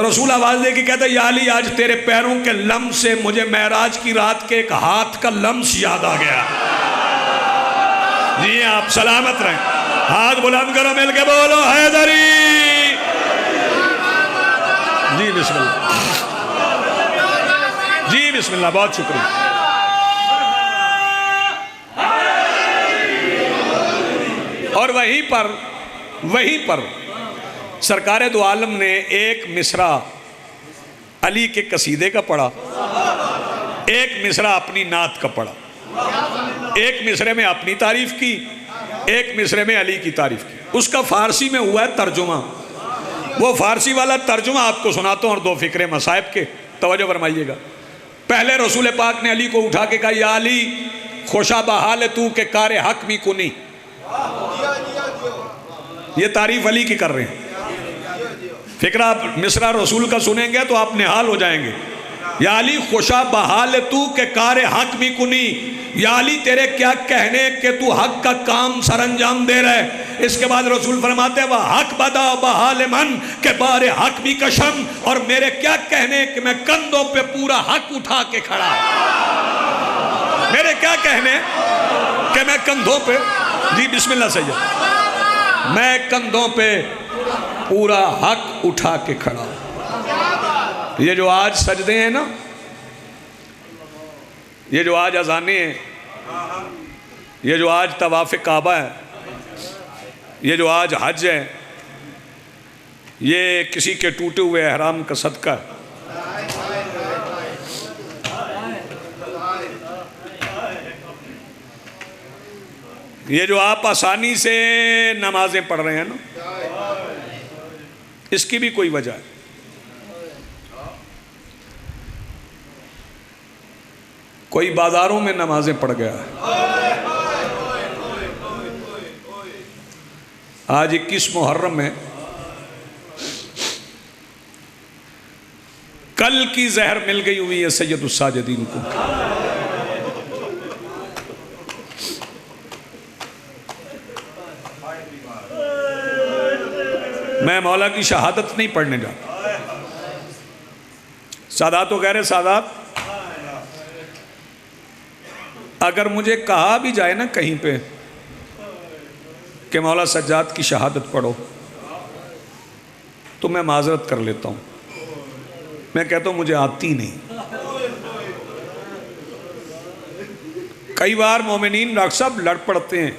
رسول آواز دے کے کہتے ہیں یا علی آج تیرے پیروں کے لمس سے مجھے معراج کی رات کے ایک ہاتھ کا لمس یاد آ گیا. جی آپ سلامت رہیں. ہاتھ بلند کرو, مل کے بولو حیدری. جی بسم اللہ, جی بسم اللہ, بہت شکریہ. اور وہیں پر سرکار دو عالم نے ایک مصرع علی کے قصیدے کا پڑھا, ایک مصرع اپنی نعت کا پڑھا. ایک مصرے میں اپنی تعریف کی, ایک مصرے میں علی کی تعریف کی. اس کا فارسی میں ہوا ہے ترجمہ. وہ فارسی والا ترجمہ آپ کو سناتا ہوں, اور 2 فقرے مصائب کے, توجہ فرمائیے گا. پہلے رسول پاک نے علی کو اٹھا کے کہا یا علی خوشا بحال تو کہ کار حق می کنی. یہ تعریف علی کی کر رہے ہیں. فکرہ مصرع رسول کا سنیں گے تو آپ نہال ہو جائیں گے. یا علی خوشا بحال تو کہ کار حق بھی کنی. یا علی تیرے کیا کہنے کہ تو حق کا کام سر انجام دے رہے. اس کے بعد رسول فرماتے ہیں وہ حق بدا بحال من کہ بار حق بھی کشم. اور میرے کیا کہنے کہ میں کندھوں پہ پورا حق اٹھا کے کھڑا. میرے کیا کہنے کہ میں کندھوں پہ، جی بسم اللہ سید، میں کندھوں پہ پورا حق اٹھا کے کھڑا. یہ جو آج سجدے ہیں نا، یہ جو آج اذانیں ہیں، یہ جو آج طواف کعبہ ہے، یہ جو آج حج ہے، یہ کسی کے ٹوٹے ہوئے احرام کا صدقہ ہے. یہ جو آپ آسانی سے نمازیں پڑھ رہے ہیں نا، اس کی بھی کوئی وجہ ہے. کوئی بازاروں میں نمازیں پڑھ گیا ہے. آج 21 محرم ہے، کل کی زہر مل گئی ہوئی ہے سید الساجدین کو. میں مولا کی شہادت نہیں پڑھنے جاتا. سادات و غیر سادات، اگر مجھے کہا بھی جائے نا کہیں پہ کہ مولا سجاد کی شہادت پڑھو تو میں معذرت کر لیتا ہوں. میں کہتا ہوں مجھے آتی نہیں. کئی بار مومنین ڈاکٹر صاحب لڑ پڑتے ہیں.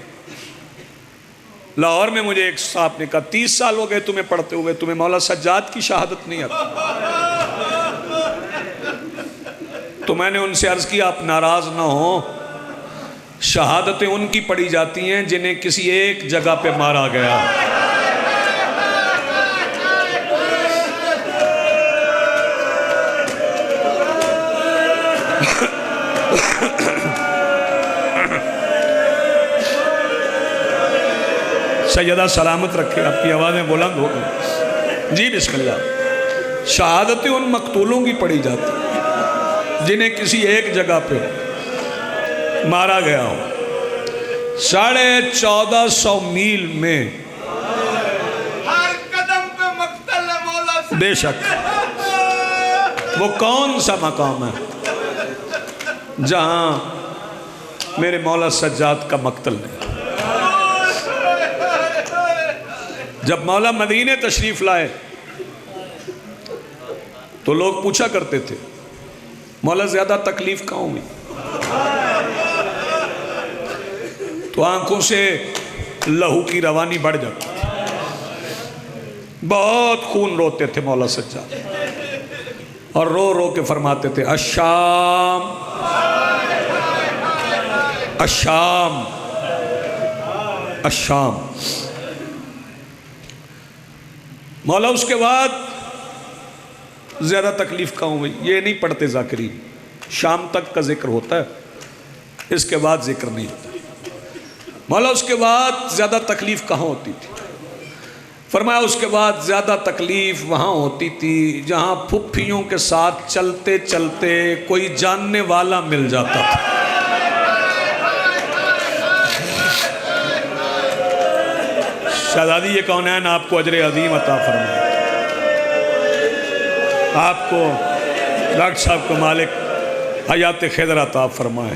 لاہور میں مجھے ایک صاحب نے کہا 30 سال ہو گئے تمہیں پڑھتے ہوئے، تمہیں مولا سجاد کی شہادت نہیں آتی. تو میں نے ان سے عرض کیا آپ ناراض نہ ہوں، شہادتیں ان کی پڑھی جاتی ہیں جنہیں کسی ایک جگہ پہ مارا گیا. سیدہ سلامت رکھے، آپ کی آوازیں بلند ہو گئی. جی بسم اللہ. شہادتیں ان مقتولوں کی پڑھی جاتی ہیں جنہیں کسی ایک جگہ پہ مارا گیا ہو. 1450 میل میں
ہر قدم پہ مقتل ہے مولا سے.
بے شک وہ کون سا مقام ہے جہاں میرے مولا سجاد کا مقتل نہیں. جب مولا مدینے تشریف لائے تو لوگ پوچھا کرتے تھے مولا زیادہ تکلیف کہاں ہوئی؟ تو آنکھوں سے لہو کی روانی بڑھ جاتی تھی. بہت خون روتے تھے مولا سجاد، اور رو رو کے فرماتے تھے الشام الشام الشام. مولا اس کے بعد زیادہ تکلیف کہاں ہوئی؟ یہ نہیں پڑھتے ذاکرین. شام تک کا ذکر ہوتا ہے، اس کے بعد ذکر نہیں ہوتا. مولا اس کے بعد زیادہ تکلیف کہاں ہوتی تھی؟ فرمایا اس کے بعد زیادہ تکلیف وہاں ہوتی تھی جہاں پھپھیوں کے ساتھ چلتے چلتے کوئی جاننے والا مل جاتا تھا. شہزادی یہ کونین آپ کو اجر عظیم عطا فرمائے. آپ کو ڈاکٹر صاحب کو مالک حیات خضر عطا فرمائے.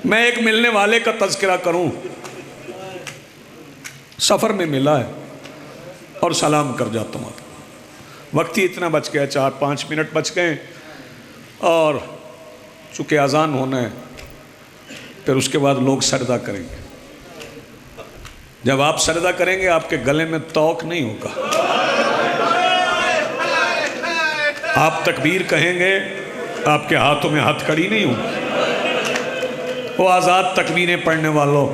میں ایک ملنے والے کا تذکرہ کروں، سفر میں ملا ہے اور سلام کر جاتا ہوں. وقت ہی اتنا بچ گیا، 4-5 منٹ بچ گئے، اور چونکہ اذان ہونا ہے پھر اس کے بعد لوگ سجدہ کریں گے. جب آپ سجدہ کریں گے آپ کے گلے میں توق نہیں ہوگا. آپ تکبیر کہیں گے آپ کے ہاتھوں میں ہتھ کڑی نہیں ہوگی. وہ آزاد تکبیریں پڑھنے والوں،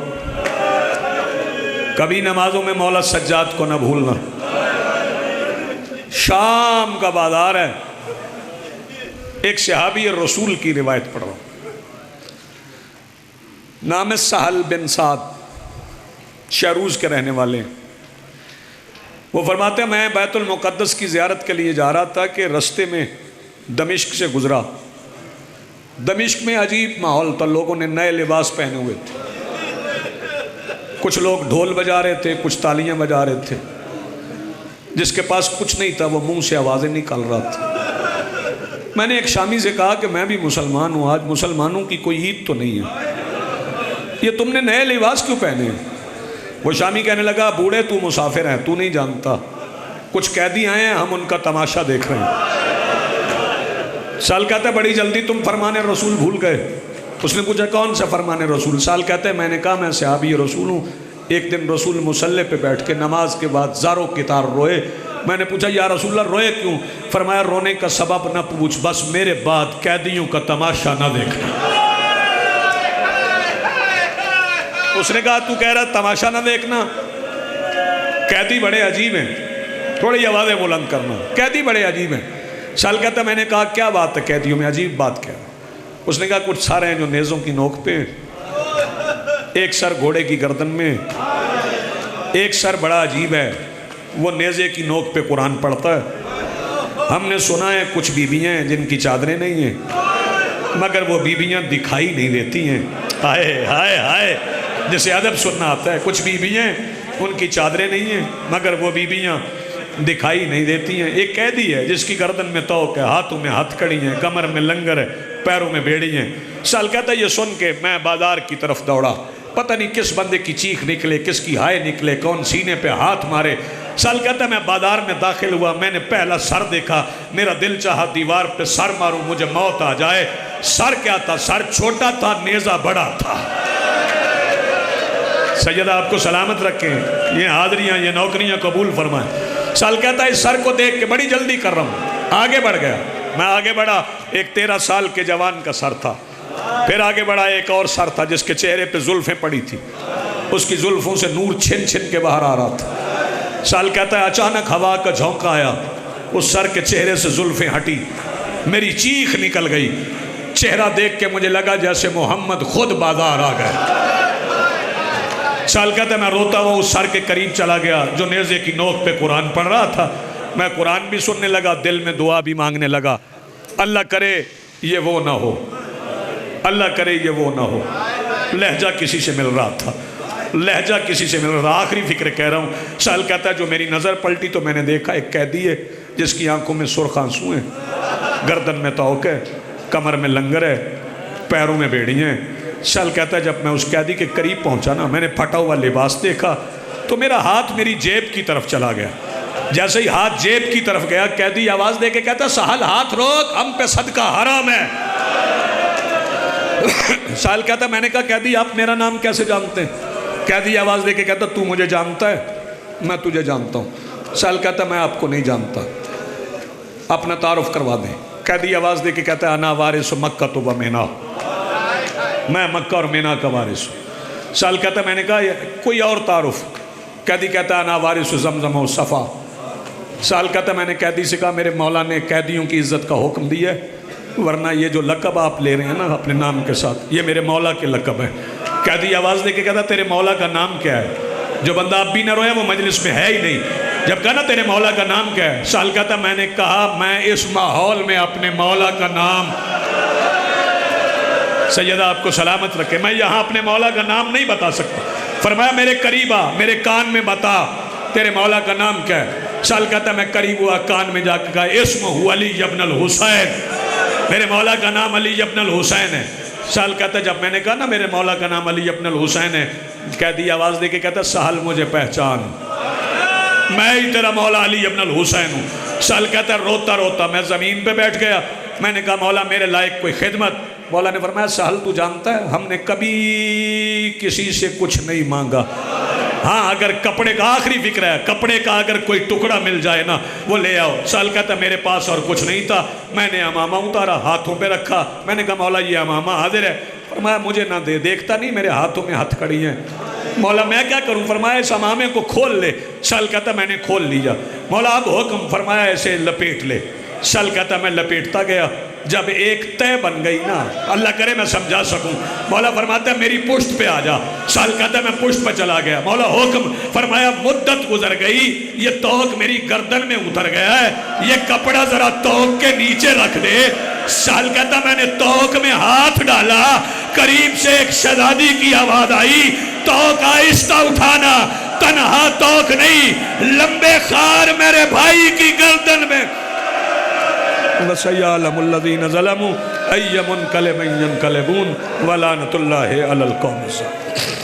کبھی نمازوں میں مولا سجاد کو نہ بھولنا. شام کا بازار ہے. ایک صحابی رسول کی روایت پڑھ رہا ہوں، نام سہل بن سعد، شہروز کے رہنے والے ہیں. وہ فرماتے ہیں میں بیت المقدس کی زیارت کے لیے جا رہا تھا کہ رستے میں دمشق سے گزرا. دمشق میں عجیب ماحول تھا، لوگوں نے نئے لباس پہنے ہوئے تھے، کچھ لوگ ڈھول بجا رہے تھے، کچھ تالیاں بجا رہے تھے. جس کے پاس کچھ نہیں تھا وہ منہ سے آوازیں نکال رہا تھا. میں نے ایک شامی سے کہا کہ میں بھی مسلمان ہوں، آج مسلمانوں کی کوئی عید تو نہیں ہے، یہ تم نے نئے لباس کیوں پہنے ہیں؟ وہ شامی کہنے لگا بوڑھے تو مسافر ہیں، تو نہیں جانتا، کچھ قیدی آئے ہیں، ہم ان کا تماشا دیکھ رہے ہیں. سال کہتا ہے بڑی جلدی تم فرمان رسول بھول گئے. اس نے پوچھا کون سا فرمان رسول؟ سال کہتا ہے میں نے کہا میں صحابی رسول ہوں. ایک دن رسول مصلی پہ بیٹھ کے نماز کے بعد زاروں کی طرح روئے. میں نے پوچھا یا رسول اللہ روئے کیوں؟ فرمایا رونے کا سبب نہ پوچھ، بس میرے بعد قیدیوں کا تماشا نہ دیکھنا. اس نے کہا تو کہہ رہا تماشا نہ دیکھنا؟ قیدی بڑے عجیب ہیں، تھوڑی آوازیں بلند کرنا، قیدی بڑے عجیب ہیں. سال کہتا ہے میں نے کہا کیا بات ہے قیدیوں میں، عجیب بات کیا ہے؟ اس نے کہا کچھ سارے ہیں جو نیزوں کی نوک پہ، ایک سر گھوڑے کی گردن میں، ایک سر بڑا عجیب ہے وہ نیزے کی نوک پہ قرآن پڑھتا ہے. ہم نے سنا ہے کچھ بیویاں ہیں جن کی چادریں نہیں ہیں مگر وہ بیویاں دکھائی نہیں دیتی ہیں. ہائے ہائے ہائے، جسے ادب سننا آتا ہے. کچھ بیویاں ان کی چادریں نہیں ہیں مگر وہ بیویاں دکھائی نہیں دیتی ہیں. ایک قیدی ہے جس کی گردن میں توق ہے، ہاتھوں میں ہتھ کڑی ہیں، کمر میں لنگر ہے، پیروں میں بیڑی ہیں. سال کہتا ہے یہ سن کے میں بازار کی طرف دوڑا، پتہ نہیں کس بندے کی چیخ نکلے، کس کی ہائے نکلے، کون سینے پہ ہاتھ مارے. سال کہتا ہے میں بازار میں داخل ہوا، میں نے پہلا سر دیکھا، میرا دل چاہا دیوار پہ سر ماروں مجھے موت آ جائے. سر کیا تھا؟ سر چھوٹا تھا، نیزہ بڑا تھا. سیدہ آپ کو سلامت رکھیں، یہ حاضریاں یہ نوکریاں قبول فرمائیں. سال کہتا ہے اس سر کو دیکھ کے بڑی جلدی کر رہا ہوں، آگے بڑھ گیا. میں آگے بڑھا، ایک 13 سال کے جوان کا سر تھا. پھر آگے بڑھا، ایک اور سر تھا جس کے چہرے پہ زلفیں پڑی تھی، اس کی زلفوں سے نور چھن چھن کے باہر آ رہا تھا. سال کہتا ہے اچانک ہوا کا جھونکا آیا، اس سر کے چہرے سے زلفیں ہٹی، میری چیخ نکل گئی. چہرہ دیکھ کے مجھے لگا جیسے محمد خود بازار آ گئے. سال کہتا ہے میں روتا ہوا اس سر کے قریب چلا گیا جو نیزے کی نوک پہ قرآن پڑھ رہا تھا. میں قرآن بھی سننے لگا، دل میں دعا بھی مانگنے لگا. اللہ کرے یہ وہ نہ ہو، اللہ کرے یہ وہ نہ ہو. لہجہ کسی سے مل رہا تھا، لہجہ کسی سے مل رہا. آخری فکر کہہ رہا ہوں. سال کہتا ہے جو میری نظر پلٹی تو میں نے دیکھا ایک قیدی ہے جس کی آنکھوں میں سرخ آنسو ہیں، گردن میں توق ہے، کمر میں لنگر ہے، پیروں میں بیڑی ہیں. سال کہتا ہے جب میں اس قیدی کے قریب پہنچا نا، میں نے پھٹا ہوا لباس دیکھا تو میرا ہاتھ میری جیب کی طرف چلا گیا. جیسے ہی ہاتھ جیب کی طرف گیا، قیدی آواز دے کے کہتا ہے سہل ہاتھ روک، ہم پہ صدقہ حرام ہے. سال کہتا ہے میں نے کہا قیدی آپ میرا نام کیسے جانتے ہیں؟ قیدی آواز دے کے کہتا تو مجھے جانتا ہے؟ میں تجھے جانتا ہوں. سال کہتا میں آپ کو نہیں جانتا، اپنا تعارف کروا دیں. قیدی آواز دے کے کہتا ہے انا وارث مکہ تو مینا، میں مکہ اور مینا کا وارث ہوں. سال کہتا ہے میں نے کہا کوئی اور تعارف؟ قیدی کہتا ہے انا وارث زمزم و صفا. سال کہتا ہے میں نے قیدی سے کہا میرے مولا نے قیدیوں کی عزت کا حکم دیا ہے، ورنہ یہ جو لقب آپ لے رہے ہیں نا اپنے نام کے ساتھ، یہ میرے مولا کے لقب ہے. قیدی آواز دے کے کہتا تیرے مولا کا نام کیا ہے؟ جو بندہ اب بھی نہ رویا وہ مجلس میں ہے ہی نہیں. جب کہا نا تیرے مولا کا نام کیا ہے؟ سال کہتا میں نے کہا میں اس ماحول میں اپنے مولا کا نام، سیدہ آپ کو سلامت رکھے، میں یہاں اپنے مولا کا نام نہیں بتا سکتا. فرمایا میرے قریب آ، میرے کان میں بتا تیرے مولا کا نام کیا ہے. سال کہتا میں قریب ہوا، کان میں جا کے کہا اسم ہو علی ابن الحسین، میرے مولا کا نام علی ابن الحسین ہے. سال کہتا جب میں نے کہا نا میرے مولا کا نام علی ابن الحسین ہے، قیدی آواز دے کے کہتا سہل مجھے پہچان، میں ہی تیرا مولا علی ابن الحسین ہوں. سال کہتا روتا روتا میں زمین پہ بیٹھ گیا. میں نے کہا مولا میرے لائق کوئی خدمت. مولا نے فرمایا سہل تو جانتا ہے ہم نے کبھی کسی سے کچھ نہیں مانگا. ہاں اگر کپڑے کا آخری فکر ہے، کپڑے کا اگر کوئی ٹکڑا مل جائے نا وہ لے آؤ. سال کہتا میرے پاس اور کچھ نہیں تھا. میں نے امامہ اتارا، ہاتھوں پہ رکھا. میں نے کہا مولا یہ امامہ حاضر ہے. فرمایا مجھے نہ دے، دیکھتا نہیں میرے ہاتھوں میں ہتھ کڑی ہیں. مولا میں کیا کروں؟ فرمایا اس امامے کو کھول لے. سال کہتا میں نے کھول لیا. مولا اب حکم. فرمایا ایسے لپیٹ لے. سال کہتا میں لپیٹتا گیا. جب ایک طے بن گئی نا، اللہ کرے میں سمجھا سکوں، مولا فرماتا ہے میری پشت پہ آ جا، سال کہتا ہے میں پشت پہ چلا گیا، مولا حکم فرمایا مدت گزر گئی، یہ توق میری گردن میں اتر گیا ہے، یہ کپڑا ذرا توق کے نیچے رکھ دے۔ سال کہتا میں نے توق میں ہاتھ ڈالا، قریب سے ایک شہزادی کی آواز آئی، توق آہستہ اٹھانا، تنہا توق نہیں، لمبے خار میرے بھائی کی گردن میں۔ وَسَيَعْلَمُ الَّذِينَ ظَلَمُوا أَيَّ مُنْقَلِبٍ يَنْقَلِبُونَ وَلَعْنَةُ اللَّهِ عَلَى الْقَوْمِ الظَّالِمِينَ۔